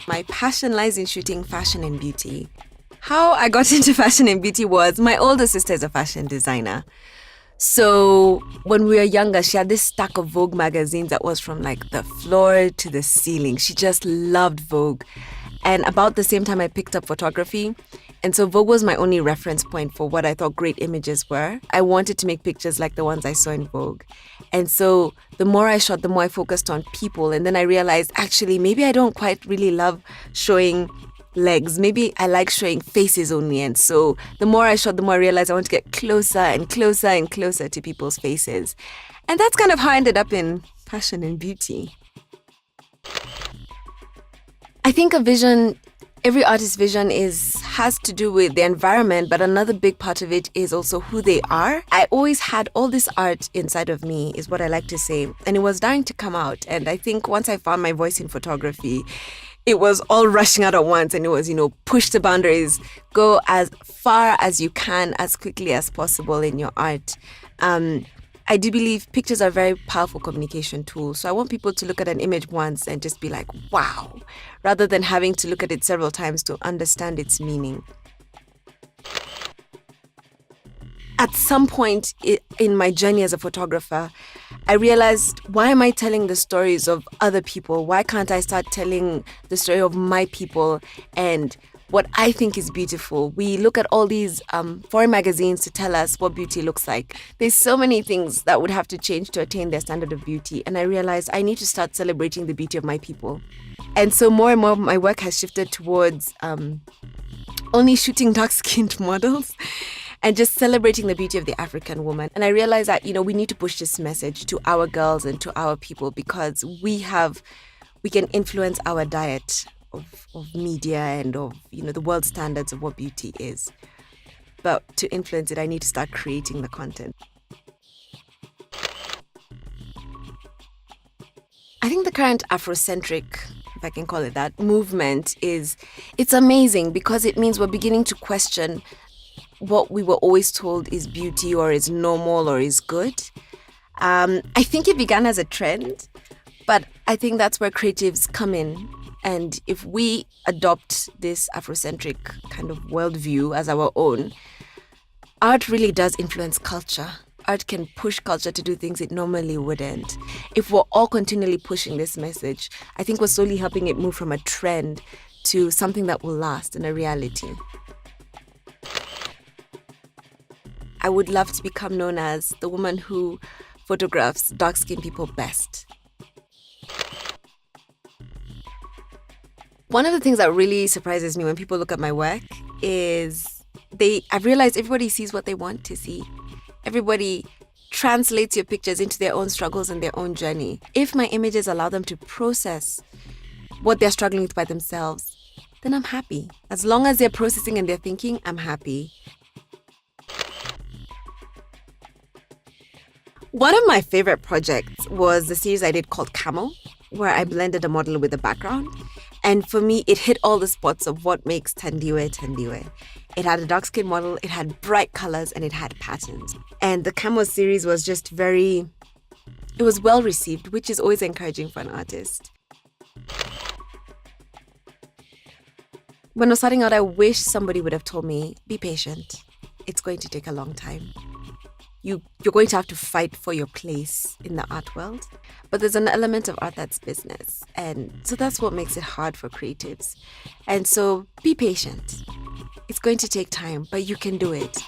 My passion lies in shooting fashion and beauty. How I got into fashion and beauty was my older sister is a fashion designer. So when we were younger, she had this stack of Vogue magazines that was from like the floor to the ceiling. She just loved Vogue. And about the same time, I picked up photography. And so Vogue was my only reference point for what I thought great images were. I wanted to make pictures like the ones I saw in Vogue. And so the more I shot, the more I focused on people. And then I realized, actually, maybe I don't quite really love showing legs. Maybe I like showing faces only. And so the more I shot, the more I realized I want to get closer and closer and closer to people's faces. And that's kind of how I ended up in fashion and beauty. I think every artist's vision has to do with the environment, but another big part of it is also who they are. I always had all this art inside of me, is what I like to say, and it was dying to come out. And I think once I found my voice in photography, it was all rushing out at once, and it was, push the boundaries, go as far as you can, as quickly as possible in your art. I do believe pictures are a very powerful communication tool. So I want people to look at an image once and just be like, wow, rather than having to look at it several times to understand its meaning. At some point in my journey as a photographer, I realized, why am I telling the stories of other people? Why can't I start telling the story of my people and what I think is beautiful? We look at all these foreign magazines to tell us what beauty looks like. There's so many things that would have to change to attain their standard of beauty. And I realized I need to start celebrating the beauty of my people. And so more and more my work has shifted towards only shooting dark-skinned models and just celebrating the beauty of the African woman. And I realized that, we need to push this message to our girls and to our people, because we can influence our diet of media and of the world standards of what beauty is. But to influence it, I need to start creating the content. I think the current Afrocentric, if I can call it that, movement it's amazing, because it means we're beginning to question what we were always told is beauty or is normal or is good. I think it began as a trend, but I think that's where creatives come in. And if we adopt this Afrocentric kind of worldview as our own, art really does influence culture. Art can push culture to do things it normally wouldn't. If we're all continually pushing this message, I think we're slowly helping it move from a trend to something that will last and a reality. I would love to become known as the woman who photographs dark-skinned people best. One of the things that really surprises me when people look at my work is I've realized everybody sees what they want to see. Everybody translates your pictures into their own struggles and their own journey. If my images allow them to process what they're struggling with by themselves, then I'm happy. As long as they're processing and they're thinking, I'm happy. One of my favorite projects was the series I did called Camel, where I blended a model with a background. And for me, it hit all the spots of what makes Thandiwe Thandiwe. It had a dark-skinned model, it had bright colors, and it had patterns. And the Camel series was just it was well received, which is always encouraging for an artist. When I was starting out, I wish somebody would have told me, be patient. It's going to take a long time. You're going to have to fight for your place in the art world. But there's an element of art that's business. And so that's what makes it hard for creatives. And so be patient. It's going to take time, but you can do it.